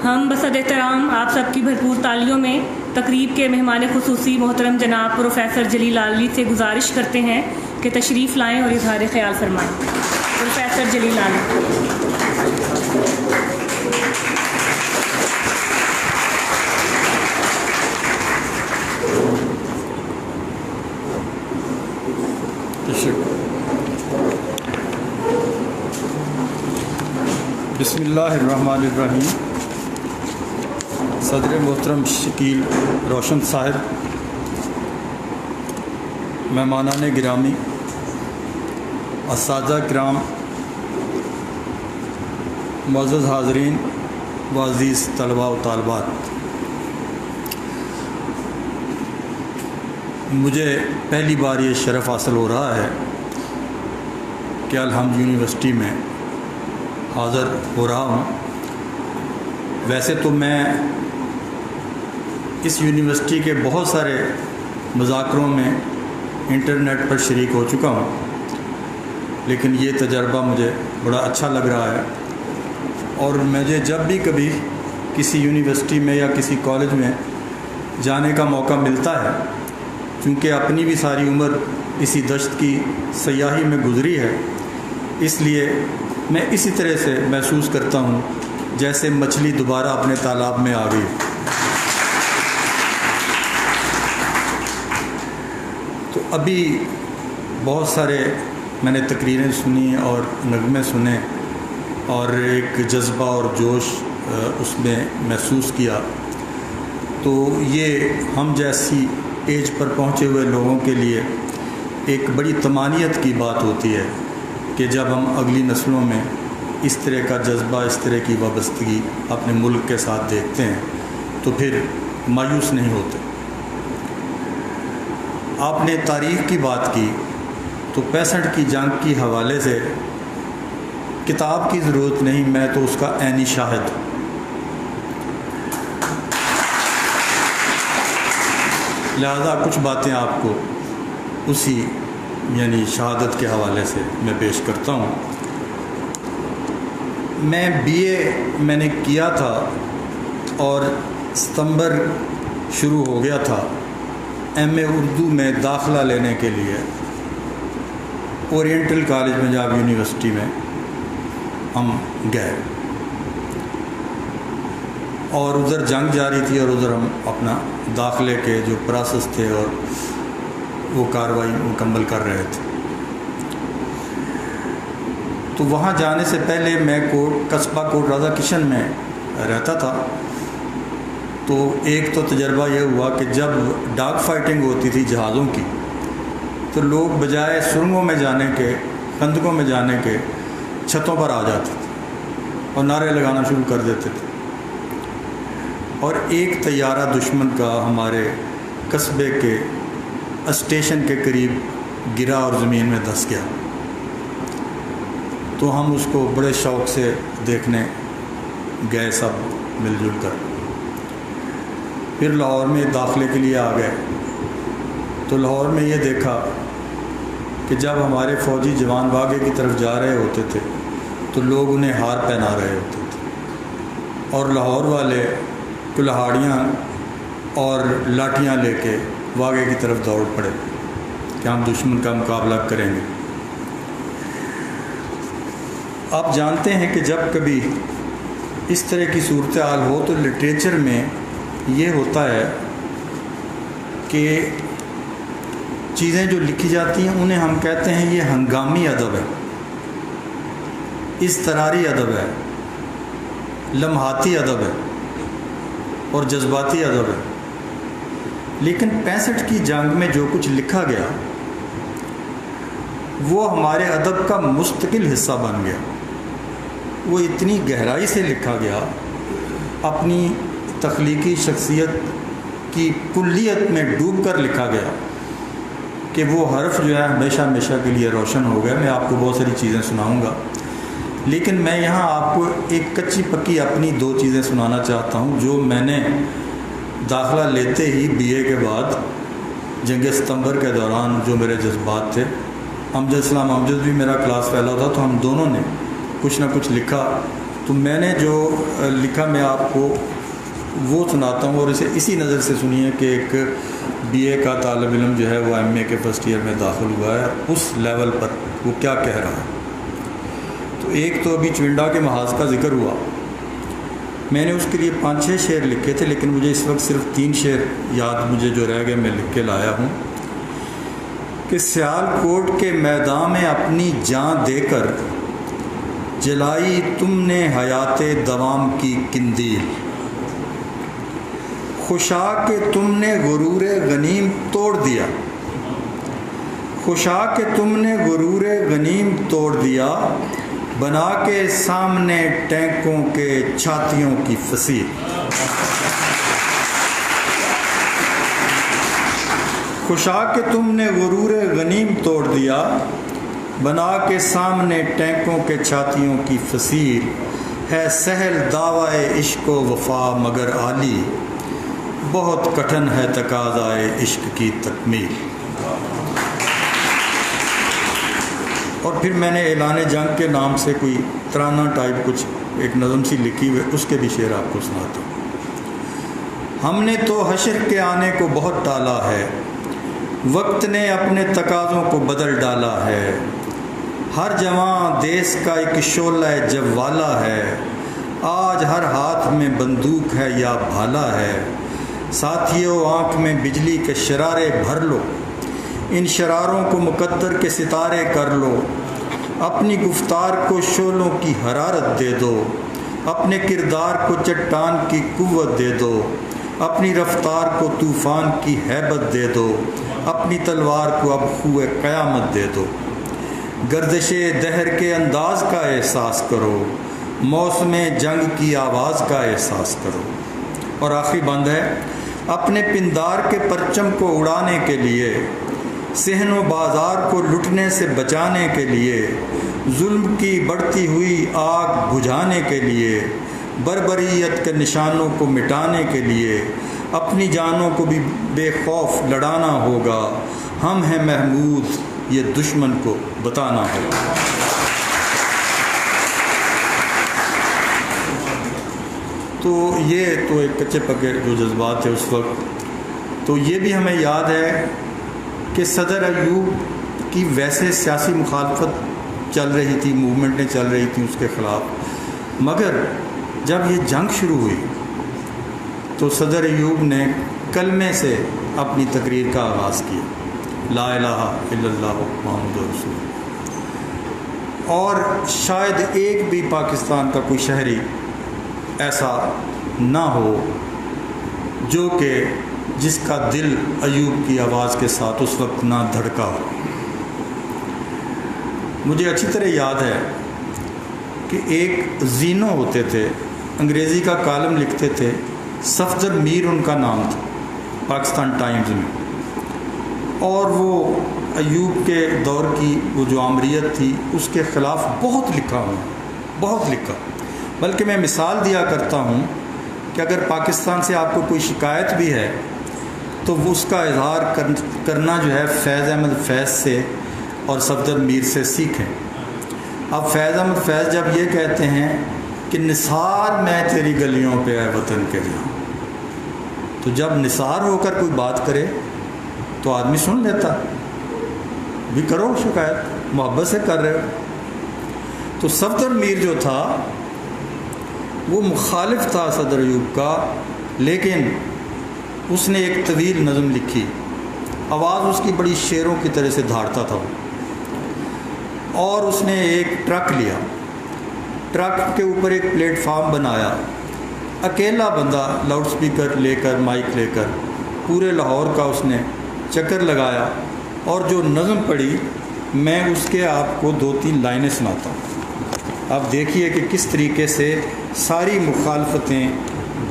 ہم بصد احترام آپ سب کی بھرپور تالیوں میں تقریب کے مہمان خصوصی محترم جناب پروفیسر جلیل عالوی سے گزارش کرتے ہیں کہ تشریف لائیں اور اظہار خیال فرمائیں۔ پروفیسر جلیل عالوی۔ بسم اللہ الرحمن الرحیم۔ صدر محترم شکیل روشن صاحب، مہمانان گرامی، اساتذہ کرام، معزز حاضرین و عزیز طلباء و طالبات، مجھے پہلی بار یہ شرف حاصل ہو رہا ہے کہ الحمد یونیورسٹی میں حاضر ہو رہا ہوں۔ ویسے تو میں اس یونیورسٹی کے بہت سارے مذاکروں میں انٹرنیٹ پر شریک ہو چکا ہوں، لیکن یہ تجربہ مجھے بڑا اچھا لگ رہا ہے، اور مجھے جب بھی کبھی کسی یونیورسٹی میں یا کسی کالج میں جانے کا موقع ملتا ہے، چونکہ اپنی بھی ساری عمر اسی دشت کی سیاحی میں گزری ہے، اس لیے میں اسی طرح سے محسوس کرتا ہوں جیسے مچھلی دوبارہ اپنے تالاب میں آ گئی۔ تو ابھی بہت سارے میں نے تقریریں سنی اور نغمے سنے، اور ایک جذبہ اور جوش اس میں محسوس کیا۔ تو یہ ہم جیسی ایج پر پہنچے ہوئے لوگوں کے لیے ایک بڑی طمانینت کی بات ہوتی ہے کہ جب ہم اگلی نسلوں میں اس طرح کا جذبہ، اس طرح کی وابستگی اپنے ملک کے ساتھ دیکھتے ہیں تو پھر مایوس نہیں ہوتے۔ آپ نے تاریخ کی بات کی تو 65 کی جنگ کی حوالے سے کتاب کی ضرورت نہیں، میں تو اس کا عینی شاہد ہوں۔ لہذا کچھ باتیں آپ کو اسی یعنی شہادت کے حوالے سے میں پیش کرتا ہوں۔ میں میں نے کیا تھا اور ستمبر شروع ہو گیا تھا ایم اے اردو میں داخلہ لینے کے لیے اورینٹل کالج پنجاب یونیورسٹی میں ہم گئے، اور ادھر جنگ جاری تھی اور ادھر ہم اپنا داخلے کے جو پروسیس تھے اور وہ کارروائی مکمل کر رہے تھے۔ تو وہاں جانے سے پہلے میں قصبہ کوٹ رضا کشن میں رہتا تھا، تو ایک تو تجربہ یہ ہوا کہ جب ڈاگ فائٹنگ ہوتی تھی جہازوں کی، تو لوگ بجائے سرنگوں میں جانے کے، خندقوں میں جانے کے، چھتوں پر آ جاتے تھے اور نعرے لگانا شروع کر دیتے تھے، اور ایک طیارہ دشمن کا ہمارے قصبے کے اسٹیشن کے قریب گرا اور زمین میں دھس گیا۔ تو ہم اس کو بڑے شوق سے دیکھنے گئے سب مل جل کر۔ پھر لاہور میں داخلے کے لیے آ گئے، تو لاہور میں یہ دیکھا کہ جب ہمارے فوجی جوان واگے کی طرف جا رہے ہوتے تھے تو لوگ انہیں ہار پہنا رہے ہوتے تھے، اور لاہور والے کلہاڑیاں اور لاٹھیاں لے کے واگے کی طرف دوڑ پڑے کہ ہم دشمن کا مقابلہ کریں گے۔ آپ جانتے ہیں کہ جب کبھی اس طرح کی صورتحال ہو تو لٹریچر میں یہ ہوتا ہے کہ چیزیں جو لکھی جاتی ہیں انہیں ہم کہتے ہیں یہ ہنگامی ادب ہے، اضطراری ادب ہے، لمحاتی ادب ہے اور جذباتی ادب ہے۔ لیکن 65 کی جنگ میں جو کچھ لکھا گیا وہ ہمارے ادب کا مستقل حصہ بن گیا۔ وہ اتنی گہرائی سے لکھا گیا، اپنی تخلیقی شخصیت کی کلیت میں ڈوب کر لکھا گیا کہ وہ حرف جو ہے ہمیشہ ہمیشہ کے لیے روشن ہو گیا۔ میں آپ کو بہت ساری چیزیں سناؤں گا، لیکن میں یہاں آپ کو ایک کچی پکی اپنی 2 چیزیں سنانا چاہتا ہوں جو میں نے داخلہ لیتے ہی بی اے کے بعد جنگ ستمبر کے دوران جو میرے جذبات تھے، امجد اسلام امجد بھی میرا کلاس فیلو تھا، تو ہم دونوں نے کچھ نہ کچھ لکھا تو میں نے جو لکھا میں آپ کو وہ سناتا ہوں، اور اسے اسی نظر سے سنیے کہ ایک BA کا طالب علم جو ہے وہ MA کے فرسٹ ایئر میں داخل ہوا ہے، اس لیول پر وہ کیا کہہ رہا ہے۔ تو ایک تو ابھی چونڈا کے محاذ کا ذکر ہوا، میں نے اس کے لیے 5-6 شعر لکھے تھے، لیکن مجھے اس وقت صرف 3 شعر یاد مجھے جو رہ گئے میں لکھ کے لایا ہوں کہ سیال کوٹ کے میدان میں اپنی جان دے کر جلائی تم نے حیات دوام کی قندیل، خوشا کہ تم نے غرور غنیم توڑ دیا، خوشا کہ تم نے غرور غنیم توڑ دیا، بنا کے سامنے ٹینکوں کے چھاتیوں کی فصیل، خوشا کہ تم نے غرور غنیم توڑ دیا، بنا کے سامنے ٹینکوں کے چھاتیوں کی فصیل، ہے سہل دعوی عشق و وفا مگر عالی، بہت کٹھن ہے تقاضائے عشق کی تکمیل۔ اور پھر میں نے اعلان جنگ کے نام سے کوئی ترانہ ٹائپ کچھ ایک نظم سی لکھی ہوئے، اس کے بھی شعر آپ کو سناتا ہوں۔ ہم نے تو حشر کے آنے کو بہت ٹالا ہے، وقت نے اپنے تقاضوں کو بدل ڈالا ہے، ہر جوان دیس کا ایک شعلہ جوالا ہے، آج ہر ہاتھ میں بندوق ہے یا بھالا ہے، ساتھیوں آنکھ میں بجلی کے شرارے بھر لو، ان شراروں کو مقدر کے ستارے کر لو، اپنی گفتار کو شعلوں کی حرارت دے دو، اپنے کردار کو چٹان کی قوت دے دو، اپنی رفتار کو طوفان کی ہیبت دے دو، اپنی تلوار کو اب خوئے قیامت دے دو، گردش دہر کے انداز کا احساس کرو، موسم جنگ کی آواز کا احساس کرو۔ اور آخری بند ہے، اپنے پندار کے پرچم کو اڑانے کے لیے، صحن و بازار کو لٹنے سے بچانے کے لیے، ظلم کی بڑھتی ہوئی آگ بجھانے کے لیے، بربریت کے نشانوں کو مٹانے کے لیے، اپنی جانوں کو بھی بے خوف لڑانا ہوگا، ہم ہیں محمود یہ دشمن کو بتانا ہوگا۔ تو یہ تو ایک کچے پکے جو جذبات تھے اس وقت، تو یہ بھی ہمیں یاد ہے کہ صدر ایوب کی ویسے سیاسی مخالفت چل رہی تھی، موومنٹیں چل رہی تھیں اس کے خلاف، مگر جب یہ جنگ شروع ہوئی تو صدر ایوب نے کلمے سے اپنی تقریر کا آغاز کیا، لا الہ الا اللہ محمد رسول اللہ، اور شاید ایک بھی پاکستان کا کوئی شہری ایسا نہ ہو جو کہ جس کا دل ایوب کی آواز کے ساتھ اس وقت نہ دھڑکا ہو۔ مجھے اچھی طرح یاد ہے کہ ایک زینو ہوتے تھے، انگریزی کا کالم لکھتے تھے، صفدر میر ان کا نام تھا پاکستان ٹائمز میں، اور وہ ایوب کے دور کی وہ جو آمریت تھی اس کے خلاف بہت لکھا ہوں، بہت لکھا، بلکہ میں مثال دیا کرتا ہوں کہ اگر پاکستان سے آپ کو کوئی شکایت بھی ہے تو وہ اس کا اظہار کرنا جو ہے فیض احمد فیض سے اور صفدر میر سے سیکھیں۔ اب فیض احمد فیض جب یہ کہتے ہیں کہ نثار میں تیری گلیوں پہ اے وطن کے جہاں، تو جب نثار ہو کر کوئی بات کرے تو آدمی سن لیتا، بھی کرو شکایت، محبت سے کر رہے ہو۔ تو صفدر میر جو تھا وہ مخالف تھا صدر ایوب کا، لیکن اس نے ایک طویل نظم لکھی، آواز اس کی بڑی شیروں کی طرح سے دھاڑتا تھا، اور اس نے ایک ٹرک لیا، ٹرک کے اوپر ایک پلیٹ فارم بنایا، اکیلا بندہ لاؤڈ سپیکر لے کر، مائک لے کر پورے لاہور کا اس نے چکر لگایا، اور جو نظم پڑھی میں اس کے آپ کو 2-3 لائنیں سناتا ہوں۔ آپ دیکھیے کہ کس طریقے سے ساری مخالفتیں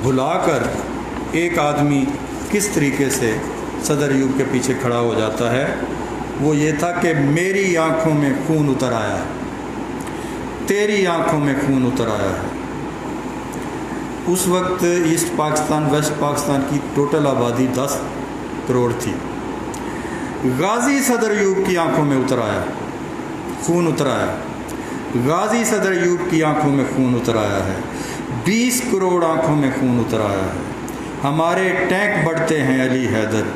بھلا کر ایک آدمی کس طریقے سے صدر ایوب کے پیچھے کھڑا ہو جاتا ہے۔ وہ یہ تھا کہ میری آنکھوں میں خون اتر آیا ہے، تیری آنکھوں میں خون اتر آیا ہے۔ اس وقت ایسٹ پاکستان، ویسٹ پاکستان کی ٹوٹل آبادی 10 کروڑ تھی۔ غازی صدر ایوب کی آنکھوں میں اتر آیا، خون اتر آیا، غازی صدر ایوب کی آنکھوں میں خون اتر آیا ہے، 20 کروڑ آنکھوں میں خون اتر آیا ہے۔ ہمارے ٹینک بڑھتے ہیں علی حیدر،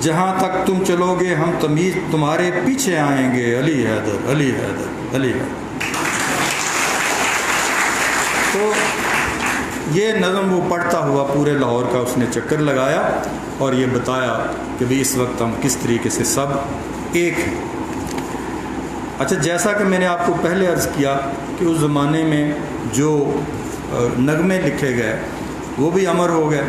جہاں تک تم چلو گے ہم تمیز تمہارے پیچھے آئیں گے، علی حیدر علی حیدر علی حیدر۔ تو یہ نظم وہ پڑھتا ہوا پورے لاہور کا اس نے چکر لگایا اور یہ بتایا کہ بھی اس وقت ہم کس طریقے سے سب ایک ہیں۔ اچھا، جیسا کہ میں نے آپ کو پہلے عرض کیا کہ اس زمانے میں جو نغمے لکھے گئے وہ بھی امر ہو گئے،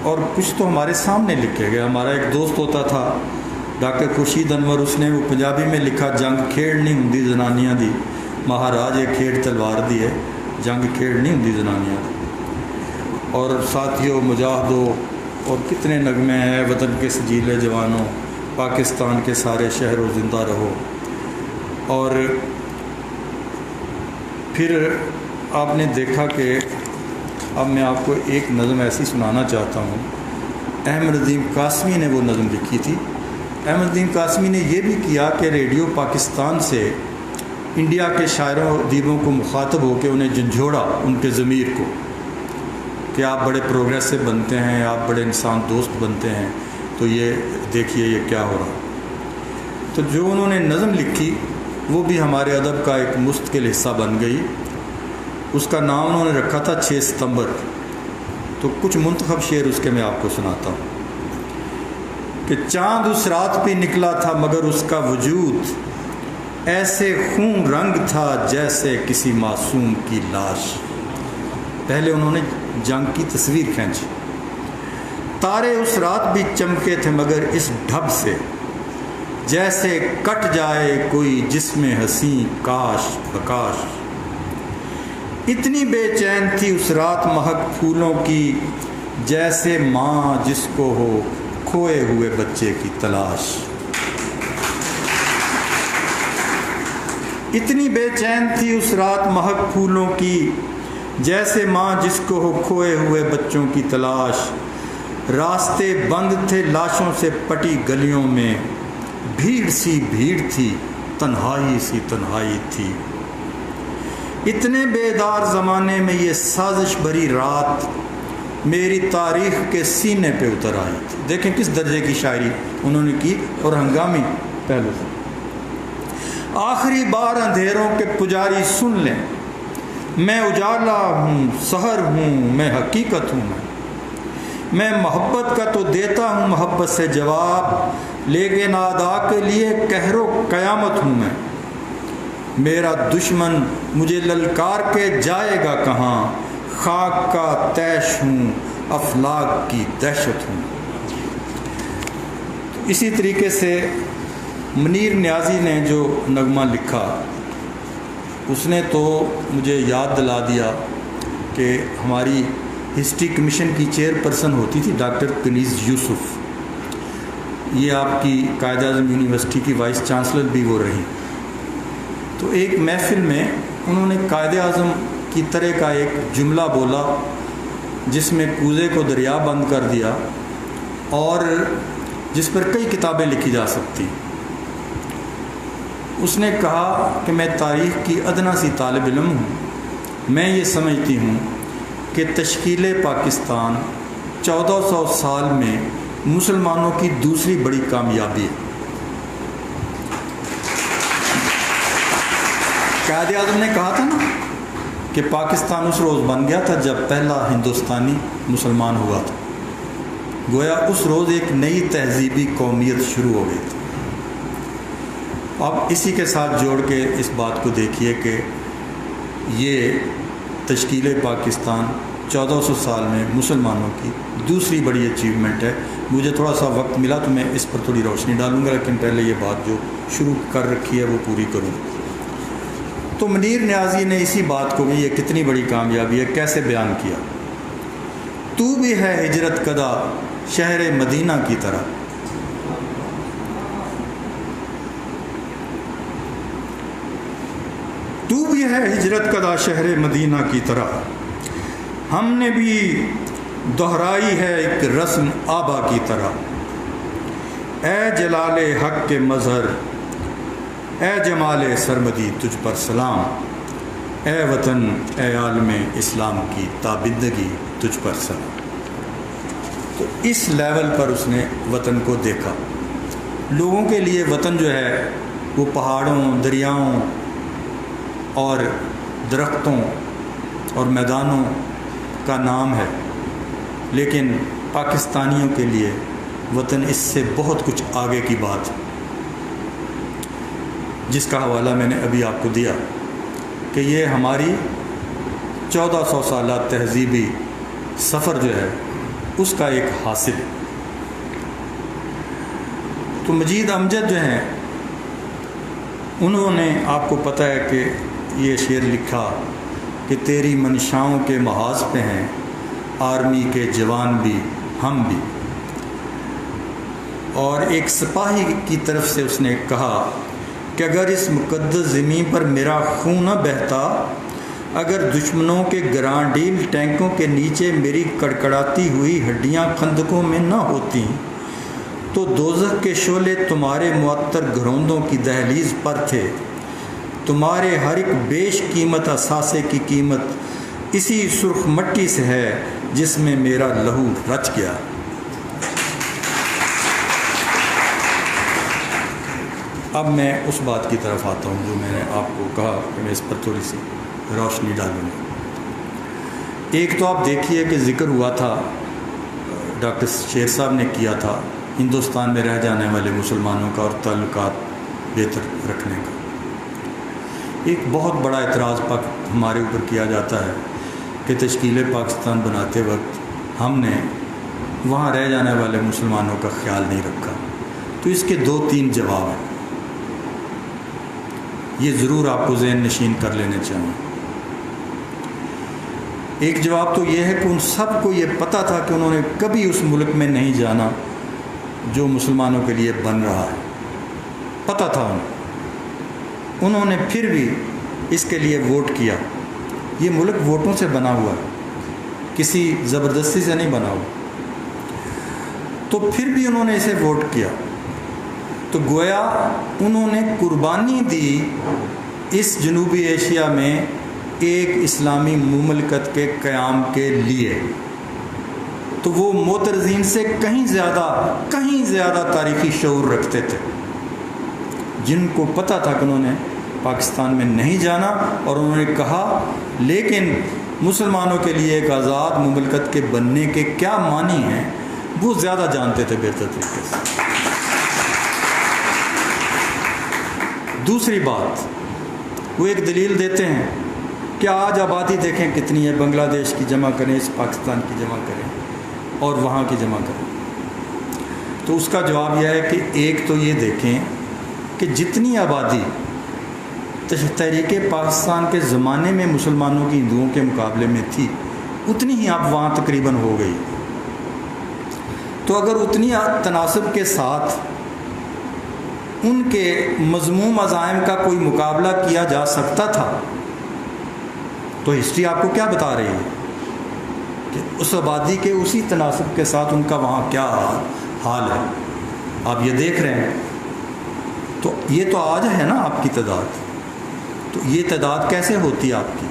اور کچھ تو ہمارے سامنے لکھے گئے۔ ہمارا ایک دوست ہوتا تھا ڈاکٹر خورشید انور، اس نے وہ پنجابی میں لکھا، جنگ کھیڑ نہیں ہندی زنانیاں دی، مہاراج ایک کھیڑ تلوار دی ہے، جنگ کھیڑ نہیں ہندی زنانیاں دی۔ اور ساتھیوں، مجاہدوں، اور کتنے نغمے ہیں، وطن کے سجیلے جوانوں، پاکستان کے سارے شہروں زندہ رہو۔ اور پھر آپ نے دیکھا کہ اب میں آپ کو ایک نظم ایسی سنانا چاہتا ہوں۔ احمد ندیم قاسمی نے وہ نظم لکھی تھی۔ احمد ندیم قاسمی نے یہ بھی کیا کہ ریڈیو پاکستان سے انڈیا کے شاعروں و ادیبوں کو مخاطب ہو کے انہیں جھنجھوڑا، ان کے ضمیر کو، کہ آپ بڑے پروگریسو بنتے ہیں، آپ بڑے انسان دوست بنتے ہیں، تو یہ دیکھیے یہ کیا ہو رہا۔ تو جو انہوں نے نظم لکھی وہ بھی ہمارے ادب کا ایک مستقل حصہ بن گئی۔ اس کا نام انہوں نے رکھا تھا 6 ستمبر۔ تو کچھ منتخب شعر اس کے میں آپ کو سناتا ہوں کہ چاند اس رات پہ نکلا تھا مگر اس کا وجود ایسے خون رنگ تھا جیسے کسی معصوم کی لاش۔ پہلے انہوں نے جنگ کی تصویر کھینچی۔ تارے اس رات بھی چمکے تھے مگر اس ڈھب سے جیسے کٹ جائے کوئی جسم حسین کاش بکاش۔ اتنی بے چین تھی اس رات مہک پھولوں کی جیسے ماں جس کو ہو کھوئے ہوئے بچے کی تلاش۔ اتنی بے چین تھی اس رات مہک پھولوں کی جیسے ماں جس کو ہو کھوئے ہوئے بچوں کی تلاش۔ راستے بند تھے لاشوں سے پٹی گلیوں میں، بھیڑ سی بھیڑ تھی، تنہائی سی تنہائی تھی۔ اتنے بیدار زمانے میں یہ سازش بھری رات میری تاریخ کے سینے پہ اتر آئی تھی۔ دیکھیں کس درجے کی شاعری انہوں نے کی، اور ہنگامی پہلو سے۔ آخری بار اندھیروں کے پجاری سن لیں، میں اجالا ہوں، سحر ہوں، میں حقیقت ہوں، میں محبت کا تو دیتا ہوں محبت سے جواب، لیکن ادا کے لیے قہر و قیامت ہوں میں۔ میرا دشمن مجھے للکار کے جائے گا کہاں، خاک کا تیش ہوں، افلاک کی دہشت ہوں۔ اسی طریقے سے منیر نیازی نے جو نغمہ لکھا اس نے تو مجھے یاد دلا دیا کہ ہماری ہسٹری کمیشن کی چیئر پرسن ہوتی تھی ڈاکٹر کنیز یوسف، یہ آپ کی قائد اعظم یونیورسٹی کی وائس چانسلر بھی وہ رہی۔ تو ایک محفل میں انہوں نے قائد اعظم کی طرح کا ایک جملہ بولا جس میں کوزے کو دریا بند کر دیا اور جس پر کئی کتابیں لکھی جا سکتی۔ اس نے کہا کہ میں تاریخ کی ادنا سی طالب علم ہوں، میں یہ سمجھتی ہوں کہ تشکیل پاکستان 1400 سال میں مسلمانوں کی دوسری بڑی کامیابی ہے۔ قائد اعظم نے کہا تھا نا کہ پاکستان اس روز بن گیا تھا جب پہلا ہندوستانی مسلمان ہوا تھا، گویا اس روز ایک نئی تہذیبی قومیت شروع ہو گئی تھی۔ اب اسی کے ساتھ جوڑ کے اس بات کو دیکھیے کہ یہ تشکیل پاکستان 1400 سال میں مسلمانوں کی دوسری بڑی اچیومنٹ ہے۔ مجھے تھوڑا سا وقت ملا تو میں اس پر تھوڑی روشنی ڈالوں گا، لیکن پہلے یہ بات جو شروع کر رکھی ہے وہ پوری کروں۔ تو منیر نیازی نے اسی بات کو بھی یہ کتنی بڑی کامیابی ہے کیسے بیان کیا۔ تو بھی ہے ہجرت کدا شہر مدینہ کی طرح، تو بھی ہے ہجرت کدا شہر مدینہ کی طرح، ہم نے بھی دہرائی ہے ایک رسم آبا کی طرح۔ اے جلال حق کے مظہر اے جمال سرمدی تجھ پر سلام، اے وطن اے عالم اسلام کی تابندگی تجھ پر سلام۔ تو اس لیول پر اس نے وطن کو دیکھا۔ لوگوں کے لیے وطن جو ہے وہ پہاڑوں، دریاؤں اور درختوں اور میدانوں کا نام ہے، لیکن پاکستانیوں کے لیے وطن اس سے بہت کچھ آگے کی بات ہے، جس کا حوالہ میں نے ابھی آپ کو دیا کہ یہ ہماری 1400 سالہ تہذیبی سفر جو ہے اس کا ایک حاصل ہے۔ تو مجید امجد جو ہیں انہوں نے، آپ کو پتہ ہے کہ یہ شعر لکھا کہ تیری منشاؤں کے محاذ پہ ہیں آرمی کے جوان بھی ہم بھی، اور ایک سپاہی کی طرف سے اس نے کہا کہ اگر اس مقدس زمین پر میرا خون نہ بہتا، اگر دشمنوں کے گرانڈیل ٹینکوں کے نیچے میری کڑکڑاتی ہوئی ہڈیاں خندقوں میں نہ ہوتیں، تو دوزخ کے شعلے تمہارے معطر گھروندوں کی دہلیز پر تھے، تمہارے ہر ایک بیش قیمت اثاثے کی قیمت اسی سرخ مٹی سے ہے جس میں میرا لہو رچ گیا۔ اب میں اس بات کی طرف آتا ہوں جو میں نے آپ کو کہا کہ میں اس پر تھوڑی سی روشنی ڈالوں گا۔ ایک تو آپ دیکھیے کہ ذکر ہوا تھا، ڈاکٹر شیر صاحب نے کیا تھا ہندوستان میں رہ جانے والے مسلمانوں کا اور تعلقات بہتر رکھنے کا۔ ایک بہت بڑا اعتراض ہمارے اوپر کیا جاتا ہے کہ تشکیل پاکستان بناتے وقت ہم نے وہاں رہ جانے والے مسلمانوں کا خیال نہیں رکھا۔ تو اس کے 2-3 جواب ہیں، یہ ضرور آپ کو ذہن نشین کر لینے چاہیے۔ ایک جواب تو یہ ہے کہ ان سب کو یہ پتہ تھا کہ انہوں نے کبھی اس ملک میں نہیں جانا جو مسلمانوں کے لیے بن رہا ہے، پتہ تھا انہوں نے پھر بھی اس کے لیے ووٹ کیا۔ یہ ملک ووٹوں سے بنا ہوا ہے، کسی زبردستی سے نہیں بنا ہوا، تو پھر بھی انہوں نے اسے ووٹ کیا۔ تو گویا انہوں نے قربانی دی اس جنوبی ایشیا میں ایک اسلامی مملکت کے قیام کے لیے۔ تو وہ معترضین سے کہیں زیادہ تاریخی شعور رکھتے تھے، جن کو پتہ تھا کہ انہوں نے پاکستان میں نہیں جانا، اور انہوں نے کہا لیکن مسلمانوں کے لیے ایک آزاد مملکت کے بننے کے کیا معنی ہیں وہ زیادہ جانتے تھے بہتر طریقے سے۔ دوسری بات، وہ ایک دلیل دیتے ہیں کہ آج آبادی دیکھیں کتنی ہے، بنگلہ دیش کی جمع کریں، اس پاکستان کی جمع کریں اور وہاں کی جمع کریں۔ تو اس کا جواب یہ ہے کہ ایک تو یہ دیکھیں کہ جتنی آبادی تحریک پاکستان کے زمانے میں مسلمانوں کی ہندوؤں کے مقابلے میں تھی، اتنی ہی اب وہاں تقریباً ہو گئی۔ تو اگر اتنی تناسب کے ساتھ ان کے مذموم عزائم کا کوئی مقابلہ کیا جا سکتا تھا، تو ہسٹری آپ کو کیا بتا رہی ہے کہ اس آبادی کے اسی تناسب کے ساتھ ان کا وہاں کیا حال ہے، آپ یہ دیکھ رہے ہیں۔ تو یہ تو آج ہے نا آپ کی تعداد، تو یہ تعداد کیسے ہوتی ہے آپ کی؟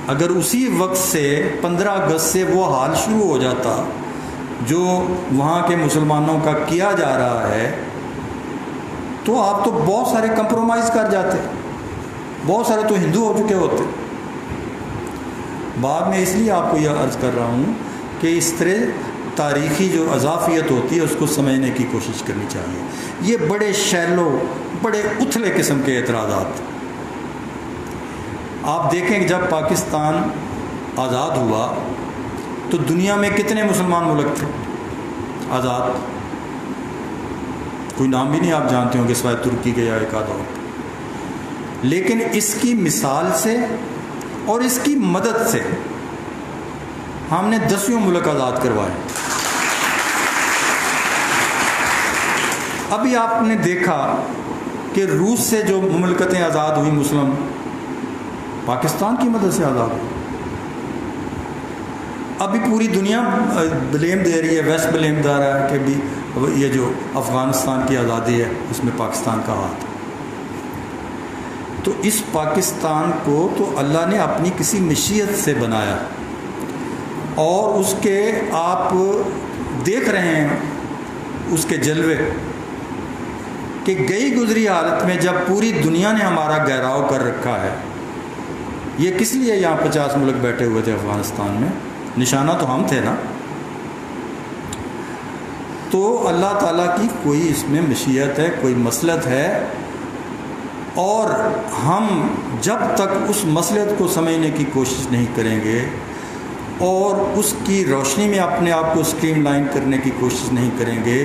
اگر اسی وقت سے 15 اگست سے وہ حال شروع ہو جاتا جو وہاں کے مسلمانوں کا کیا جا رہا ہے، تو آپ تو بہت سارے کمپرومائز کر جاتے، بہت سارے تو ہندو ہو چکے ہوتے۔ بعد میں اس لیے آپ کو یہ عرض کر رہا ہوں کہ اس طرح تاریخی جو اضافیت ہوتی ہے اس کو سمجھنے کی کوشش کرنی چاہیے۔ یہ بڑے شیلو، بڑے اتھلے قسم کے اعتراضات۔ آپ دیکھیں کہ جب پاکستان آزاد ہوا تو دنیا میں کتنے مسلمان ملک تھے آزاد؟ کوئی نام بھی نہیں آپ جانتے ہوں گے سوائے ترکی کے یا ایک آدھ اور۔ لیکن اس کی مثال سے اور اس کی مدد سے ہم نے 10 ملک آزاد کروائے۔ ابھی آپ نے دیکھا کہ روس سے جو مملکتیں آزاد ہوئی مسلم، پاکستان کی مدد سے آزاد ہوئی۔ ابھی پوری دنیا بلیم دے رہی ہے، ویسٹ بلیم دے رہا ہے کہ بھی یہ جو افغانستان کی آزادی ہے اس میں پاکستان کا ہاتھ ہے۔ تو اس پاکستان کو تو اللہ نے اپنی کسی مشیت سے بنایا اور اس کے آپ دیکھ رہے ہیں اس کے جلوے کہ گئی گزری حالت میں جب پوری دنیا نے ہمارا گھیراؤ کر رکھا ہے. یہ کس لیے یہاں 50 ملک بیٹھے ہوئے تھے افغانستان میں؟ نشانہ تو ہم تھے نا. تو اللہ تعالیٰ کی کوئی اس میں مشیت ہے, کوئی مصلحت ہے, اور ہم جب تک اس مصلحت کو سمجھنے کی کوشش نہیں کریں گے اور اس کی روشنی میں اپنے آپ کو اسٹریم لائن کرنے کی کوشش نہیں کریں گے,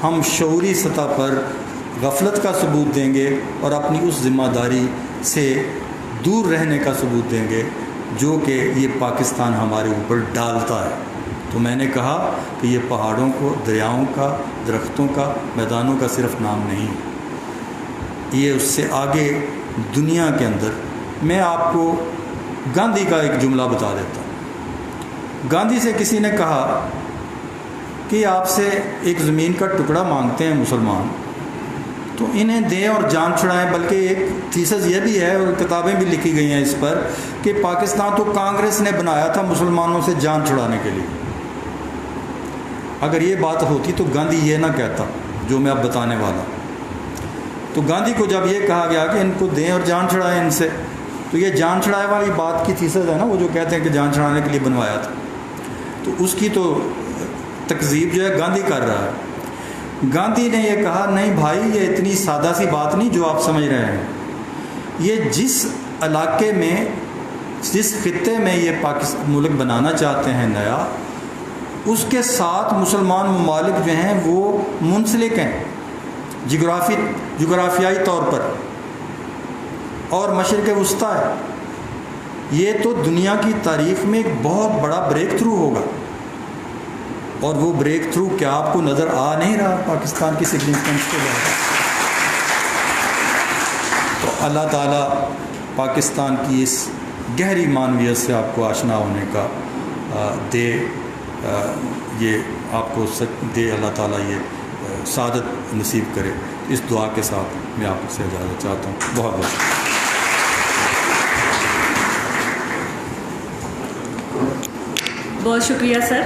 ہم شعوری سطح پر غفلت کا ثبوت دیں گے اور اپنی اس ذمہ داری سے دور رہنے کا ثبوت دیں گے جو کہ یہ پاکستان ہمارے اوپر ڈالتا ہے. تو میں نے کہا کہ یہ پہاڑوں کو, دریاؤں کا, درختوں کا, میدانوں کا صرف نام نہیں, یہ اس سے آگے دنیا کے اندر. میں آپ کو گاندھی کا ایک جملہ بتا دیتا ہوں. گاندھی سے کسی نے کہا کہ آپ سے ایک زمین کا ٹکڑا مانگتے ہیں مسلمان, تو انہیں دیں اور جان چھڑائیں. بلکہ ایک تھیسس یہ بھی ہے اور کتابیں بھی لکھی گئی ہیں اس پر کہ پاکستان تو کانگریس نے بنایا تھا مسلمانوں سے جان چھڑانے کے لیے. اگر یہ بات ہوتی تو گاندھی یہ نہ کہتا جو میں اب بتانے والا. تو گاندھی کو جب یہ کہا گیا کہ ان کو دیں اور جان چھڑائیں ان سے, تو یہ جان چھڑائے والی بات کی تھیسس ہے نا, وہ جو کہتے ہیں کہ جان چھڑانے کے لیے بنوایا تھا, تو اس کی تو تکذیب جو ہے گاندھی کر رہا ہے. گاندھی نے یہ کہا نہیں بھائی, یہ اتنی سادہ سی بات نہیں جو آپ سمجھ رہے ہیں. یہ جس علاقے میں, جس خطے میں یہ پاکستان ملک بنانا چاہتے ہیں نیا, اس کے ساتھ مسلمان ممالک جو ہیں وہ منسلک ہیں جغرافیائی طور پر, اور مشرق وسطیٰ ہے. یہ تو دنیا کی تاریخ میں ایک بہت بڑا بریک تھرو ہوگا, اور وہ بریک تھرو کیا آپ کو نظر آ نہیں رہا پاکستان کی سگنیفیکنس کے بعد؟ تو اللہ تعالیٰ پاکستان کی اس گہری معنویت سے آپ کو آشنا ہونے کا دے, یہ آپ کو دے, اللہ تعالیٰ یہ سعادت نصیب کرے. اس دعا کے ساتھ میں آپ سے اجازت چاہتا ہوں. بہت بہت شکریہ سر.